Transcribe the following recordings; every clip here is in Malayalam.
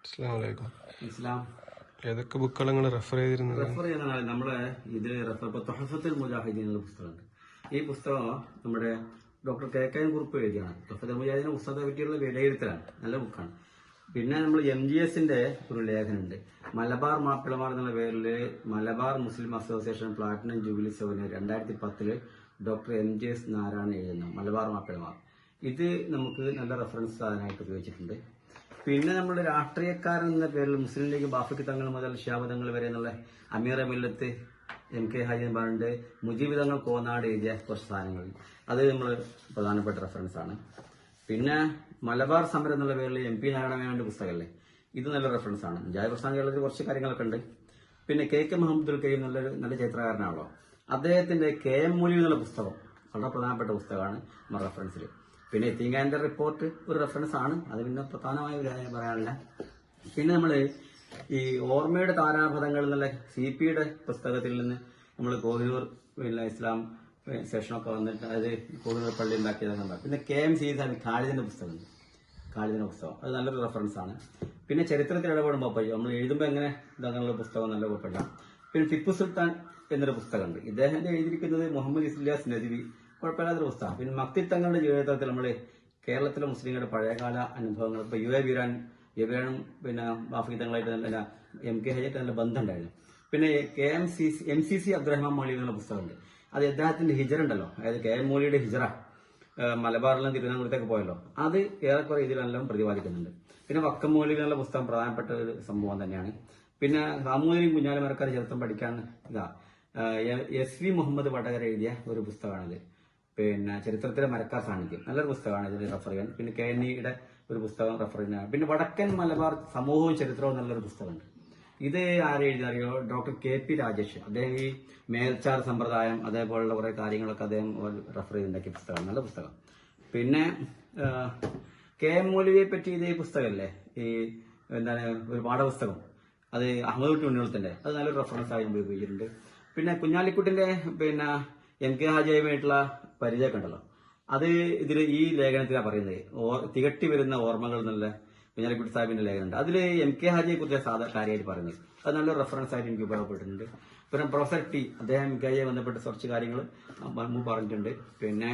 അസ്സലാമു ഇസ്ലാം ഏതൊക്കെ ബുക്കുകൾ നിങ്ങൾ റെഫർ ചെയ്തിരുന്നത്? റെഫർ ചെയ്യുന്ന നമ്മളെ ഇതിൽ തുഹഫത്തുൽ മുജാഹിദീൻ എന്ന പുസ്തകമുണ്ട്. ഈ പുസ്തകം നമ്മുടെ ഡോക്ടർ കെ കുറുപ്പ് എഴുതിയാണ്. തുഹഫത്തുൽ മുജാഹിദീൻ പുസ്തകത്തെ പറ്റിയുള്ള വിലയിരുത്തലാണ്, നല്ല ബുക്കാണ്. പിന്നെ നമ്മൾ MGSന്റെ ഒരു ലേഖനമുണ്ട്, മലബാർ മാപ്പിളമാർ എന്നുള്ള പേരിൽ Malabar Muslim association platinum jubilee സെവന് 2010 ഡോക്ടർ MGS നാരായണൻ എഴുതുന്ന മലബാർ മാപ്പിളമാർ. ഇത് നമുക്ക് നല്ല റെഫറൻസ് സാധനമായിട്ട് ഉപയോഗിച്ചിട്ടുണ്ട്. പിന്നെ നമ്മുടെ രാഷ്ട്രീയക്കാരൻ എന്ന പേരിൽ മുസ്ലിം ലീഗ് ബാഫക്കി തങ്ങൾ മുതൽ ഷിഹാബ് തങ്ങൾ വരെ എന്നുള്ള അമീർ മില്ലത്ത് MK ഹാജി പറഞ്ഞിട്ട് മുജീബ് തങ്ങൾ കോന്നാട് എഴുതിയ കുറച്ച് സാധനങ്ങൾ, അത് നമ്മൾ പ്രധാനപ്പെട്ട റെഫറൻസ് ആണ്. പിന്നെ മലബാർ സമരം എന്നുള്ള പേരിൽ MP നാരായണമേനോന്റെ പുസ്തകമല്ലേ, ഇത് നല്ല റെഫറൻസ് ആണ്. ജായ പ്രസ്ഥാന കേരളത്തിൽ കുറച്ച് കാര്യങ്ങളൊക്കെ ഉണ്ട്. പിന്നെ KK മുഹമ്മദുൽ കരീം നല്ല ചരിത്രകാരനാണല്ലോ, അദ്ദേഹത്തിന്റെ KM മൂലി എന്നുള്ള പുസ്തകം വളരെ പ്രധാനപ്പെട്ട പുസ്തകമാണ് നമ്മുടെ റെഫറൻസിൽ. പിന്നെ എത്തിങ്കാന്റെ റിപ്പോർട്ട് ഒരു റെഫറൻസ് ആണ്, അത് പിന്നെ പ്രധാനമായ ഒരു കാര്യം പറയാനില്ല. പിന്നെ നമ്മൾ ഈ ഓർമ്മയുടെ താരാപഥങ്ങൾ എന്നുള്ള CP-യുടെ പുസ്തകത്തിൽ നിന്ന് നമ്മൾ കോഹിനൂർ പിന്നെ ഇസ്ലാം സെഷനൊക്കെ വന്നിട്ട് അത് കോഹിനൂർ പള്ളി ഉണ്ടാക്കിയതൊക്കെ. പിന്നെ KM സീസാണ് ഖാലിദിന്റെ പുസ്തകം, അത് നല്ലൊരു റെഫറൻസ് ആണ്. പിന്നെ ചരിത്രത്തിൽ ഇടപെടുമ്പോൾ നമ്മൾ എഴുതുമ്പോൾ എങ്ങനെ ഇതങ്ങനെയുള്ള പുസ്തകം നല്ല കുഴപ്പമില്ല. പിന്നെ ടിപ്പു സുൽത്താൻ എന്നൊരു പുസ്തകമുണ്ട്, ഇദ്ദേഹത്തിന്റെ എഴുതിയിരിക്കുന്നത് മുഹമ്മദ് ഇസ്ലിയാസ് നദ്വി, കുഴപ്പമില്ലാത്തൊരു പുസ്തകം. പിന്നെ മക്തി തങ്ങളുടെ ജീവിതത്തിൽ നമ്മൾ കേരളത്തിലെ മുസ്ലിങ്ങളുടെ പഴയകാല അനുഭവങ്ങൾ, ഇപ്പൊ UA വീരാനും പിന്നെ ബാഫക്കി തങ്ങളായിട്ട് നല്ല MK ഹാജിയായിട്ട് നല്ല ബന്ധമുണ്ടായിരുന്നു. പിന്നെ MCC അബ്ദുറഹ്മാൻ മൗലവി എന്നുള്ള പുസ്തകമുണ്ട്, അത് അദ്ദേഹത്തിന്റെ ഹിജറ ഉണ്ടല്ലോ, അതായത് KM മൗലവിയുടെ ഹിജറ മലബാറിൽ നിന്ന് തിരുവനന്തപുരത്തേക്ക് പോയല്ലോ, അത് ഏറെക്കുറെ ഇതിലെല്ലാം പ്രതിപാദിക്കുന്നുണ്ട്. പിന്നെ വക്കം മൗലവി എന്നുള്ള പുസ്തകം പ്രധാനപ്പെട്ട ഒരു സംഭവം തന്നെയാണ്. പിന്നെ സാമൂഹിക കുഞ്ഞാലിമരക്കാർ ചരിത്രം പഠിക്കാൻ SV മുഹമ്മദ് വടകര എഴുതിയ ഒരു പുസ്തകമാണിത്, പിന്നെ ചരിത്രത്തിലെ മരക്കാർ സാന്നിധ്യം, നല്ലൊരു പുസ്തകമാണ് ഇതിൽ റെഫർ ചെയ്യാൻ. പിന്നെ KNE-യുടെ ഒരു പുസ്തകം റെഫർ ചെയ്യാൻ. പിന്നെ വടക്കൻ മലബാർ സമൂഹവും ചരിത്രവും നല്ലൊരു പുസ്തകമുണ്ട്. ഇത് ആരെഴുതിയറിയോ? Doctor KP Rajesh. അദ്ദേഹം ഈ മേൽച്ചാർ സമ്പ്രദായം അതേപോലുള്ള കുറെ കാര്യങ്ങളൊക്കെ അദ്ദേഹം റെഫർ ചെയ്തുണ്ടാക്കിയ പുസ്തകമാണ്, നല്ല പുസ്തകം. പിന്നെ KM മൗലവിയെ പറ്റി ഇതേ പുസ്തകമല്ലേ, ഈ എന്താണ് ഒരു പാഠപുസ്തകം, അത് അഹമ്മദ് കുട്ടി ഉണ്ണിയോളത്തിന്റെ, അത് നല്ലൊരു റെഫറൻസ് ആയി ഉപയോഗിച്ചിട്ടുണ്ട്. പിന്നെ കുഞ്ഞാലിക്കുട്ടിന്റെ പിന്നെ MK ഹാജിയുമായിട്ടുള്ള പരിചയമൊക്കെ ഉണ്ടല്ലോ, അത് ഇതിൽ ഈ ലേഖനത്തിലാണ് പറയുന്നത്. തികട്ടി വരുന്ന ഓർമ്മകൾ എന്നുള്ള കുഞ്ഞാലിക്കുട്ടി സാഹിബിന്റെ ലേഖനമുണ്ട്, അതിൽ MK ഹാജിയെ കുറിച്ച് കാര്യമായിട്ട് പറയുന്നത്, അത് നല്ലൊരു റെഫറൻസ് ആയിട്ട് എനിക്ക് ഉപയോഗപ്പെട്ടിട്ടുണ്ട്. പിന്നെ പ്രൊഫസർ T അദ്ദേഹം MK ഹാജിയെ ബന്ധപ്പെട്ട് കുറച്ച് കാര്യങ്ങൾ പറഞ്ഞിട്ടുണ്ട്. പിന്നെ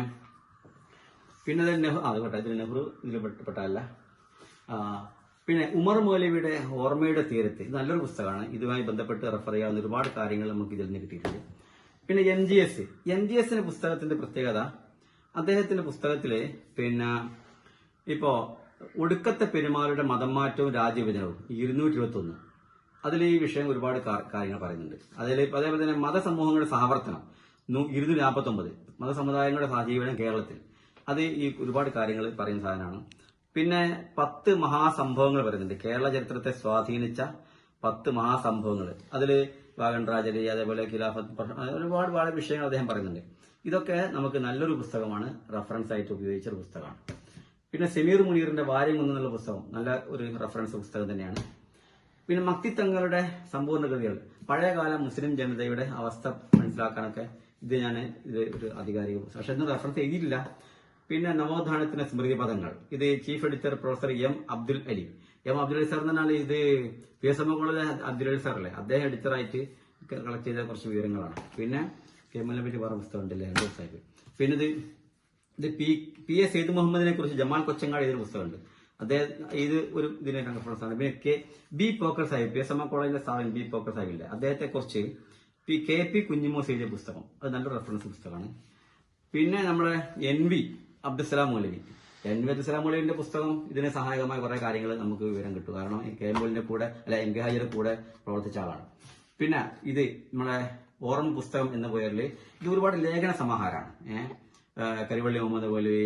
അതുകൊട്ടെ ഇതിൽ നെഹ്റു ഇതിൽ പെട്ടല്ല. പിന്നെ ഉമർ മൗലവിയുടെ ഓർമ്മയുടെ തീരത്ത്, ഇത് നല്ലൊരു പുസ്തകമാണ്, ഇതുമായി ബന്ധപ്പെട്ട് റെഫർ ചെയ്യാവുന്ന ഒരുപാട് കാര്യങ്ങൾ നമുക്ക് ഇതിൽ നിന്ന് കിട്ടിയിട്ടുണ്ട്. പിന്നെ MGSന്റെ പുസ്തകത്തിന്റെ പ്രത്യേകത, അദ്ദേഹത്തിന്റെ പുസ്തകത്തില് പിന്നെ ഇപ്പോ ഒടുക്കത്തെ പെരുമാളുടെ മതം മാറ്റവും രാജ്യവിഭജനവും 221, അതിൽ ഈ വിഷയം ഒരുപാട് കാര്യങ്ങൾ പറയുന്നുണ്ട്. അതേപോലെ തന്നെ മതസമൂഹങ്ങളുടെ സഹവർത്തനം 249, മതസമുദായങ്ങളുടെ സഹജീവനം കേരളത്തിൽ, അത് ഈ ഒരുപാട് കാര്യങ്ങൾ പറയുന്ന സാധനമാണ്. പിന്നെ 10 മഹാസംഭവങ്ങൾ പറയുന്നുണ്ട്, കേരള ചരിത്രത്തെ സ്വാധീനിച്ച 10 മഹാസംഭവങ്ങൾ, അതിൽ വാഗൺ ട്രാജഡി അതേപോലെ ഖിലാഫത്ത്, ഒരുപാട് വിഷയങ്ങൾ അദ്ദേഹം പറയുന്നുണ്ട്. ഇതൊക്കെ നമുക്ക് നല്ലൊരു പുസ്തകമാണ്, റെഫറൻസ് ആയിട്ട് ഉപയോഗിച്ച ഒരു പുസ്തകമാണ്. പിന്നെ സമീർ മുനീറിന്റെ വാര്യം എന്നുള്ള പുസ്തകം നല്ല ഒരു റെഫറൻസ് പുസ്തകം തന്നെയാണ്. പിന്നെ മക്തി തങ്ങളുടെ സമ്പൂർണ്ണ കൃതികൾ, പഴയകാല മുസ്ലിം ജനതയുടെ അവസ്ഥ മനസ്സിലാക്കാനൊക്കെ ഇത് ഒരു ആധികാരിക പുസ്തകം, പക്ഷെ ഇന്ന് റെഫറൻസ് ചെയ്തിട്ടില്ല. പിന്നെ നവോത്ഥാനത്തിന്റെ സ്മൃതി പദങ്ങൾ, ഇത് chief editor professor M. Abdul Ali sir എന്ന് പറഞ്ഞാൽ ഇത് PSM കോളേജ് അബ്ദുൽ അലി സാറല്ലേ, അദ്ദേഹം എഡിറ്ററായിട്ട് കളക്ട് ചെയ്ത കുറച്ച് വിവരങ്ങളാണ്. പിന്നെ കേമലിനെ പറ്റി പറഞ്ഞ പുസ്തകം ഉണ്ടല്ലേ സാഹിബ്. പിന്നെ ഇത് PS സെയ്ദ് മുഹമ്മദിനെ കുറിച്ച് ജമാൽ കൊച്ചങ്ങാട് എഴുതിയ പുസ്തകമുണ്ട്, അദ്ദേഹം ഇത് ഒരു ഇതിനെ റെഫറൻസ് ആണ്. പിന്നെ B. പോക്കർ സാഹിബ്, PSM കോളേജിലെ സ്ഥാപനം B. പോക്കർ സാഹിബില്ലേ, അദ്ദേഹത്തെ കുറിച്ച് KP കുഞ്ഞിമോസ് എഴുതിയ പുസ്തകം, അത് നല്ലൊരു റെഫറൻസ് പുസ്തകമാണ്. പിന്നെ നമ്മളെ NV അബ്ദുസലാം മൗലവി മൗലവിന്റെ പുസ്തകം, ഇതിന് സഹായകമായ കുറെ കാര്യങ്ങൾ നമുക്ക് വിവരം കിട്ടും, കാരണം KM മൗലവിന്റെ കൂടെ MK ഹാജിയുടെ കൂടെ പ്രവർത്തിച്ച ആളാണ്. പിന്നെ ഇത് നമ്മളെ ഓർമ്മ പുസ്തകം എന്ന പേരിൽ ഇത് ഒരുപാട് ലേഖന സമാഹാരമാണ്. കരിവള്ളി മുഹമ്മദ് മൗലവി,